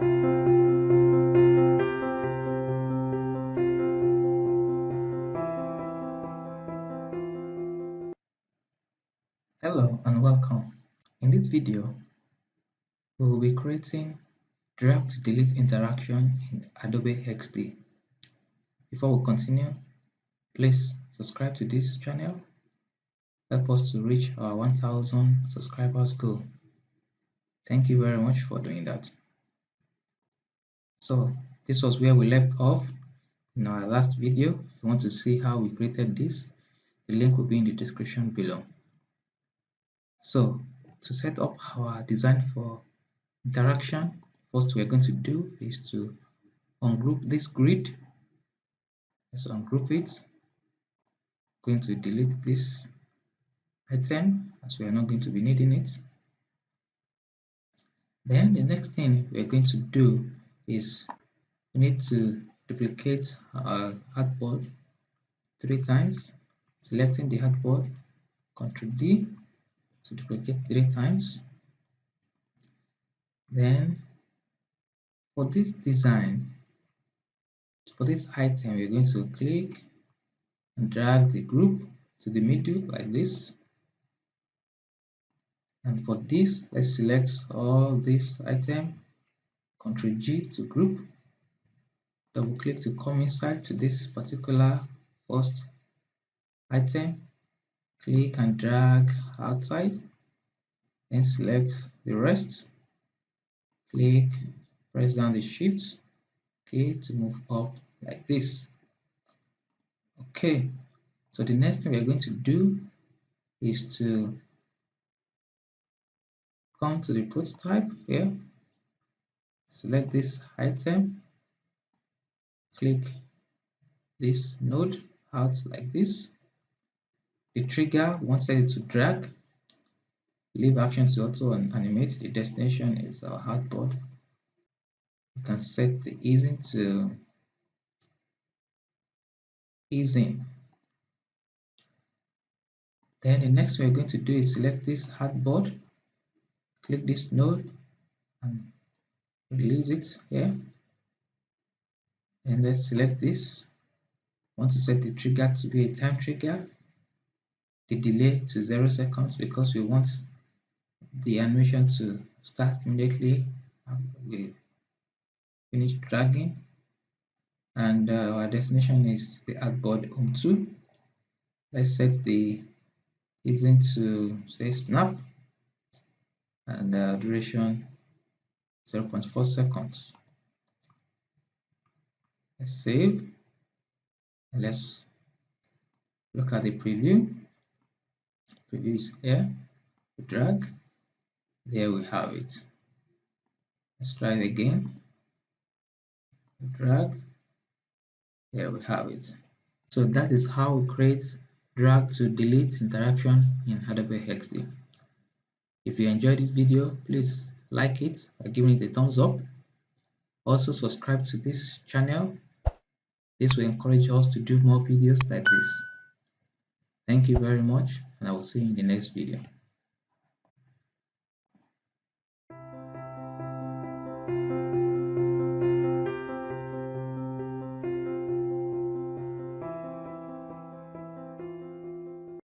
Hello and welcome. In this video, we will be creating drag to delete interaction in Adobe XD. Before we continue, please subscribe to this channel. Help us to reach our 1000 subscribers goal. Thank you very much for doing that. So this was where we left off in our last video. If you want to see how we created this, the link will be in the description below. So to set up our design for interaction, first we're going to do is to ungroup this grid. Let's ungroup it. Going to delete this item as we are not going to be needing it. Then the next thing we're going to do is we need to duplicate our artboard 3 times, selecting the artboard, Ctrl D to duplicate 3 times. Then for this design, for this item, we're going to click and drag the group to the middle like this. And for this, let's select all this item, Ctrl G to group, double click to come inside to this particular first item, click and drag outside, then select the rest, click, press down the shift key to move up like this. Okay, so the next thing we're going to do is to come to the prototype here, select this item, click this node out like this. The trigger, we want set it to drag, leave action to auto and animate. The destination is our artboard. You can set the easing to easing. Then the next we're going to do is select this artboard, click this node and release it here. And let's select this. Want to set the trigger to be a time trigger, the delay to 0 seconds because we want the animation to start immediately we finish dragging. And our destination is the artboard home 2. Let's set the easing to say snap and duration 0.4 seconds. Let's save and let's look at the preview. Preview is here. We drag, there we have it. Let's try it again. We drag, there we have it. So that is how we create drag to delete interaction in Adobe XD. If you enjoyed this video, please like it by giving it a thumbs up. Also subscribe to this channel. This will encourage us to do more videos like this. Thank you very much, and I will see you in the next video.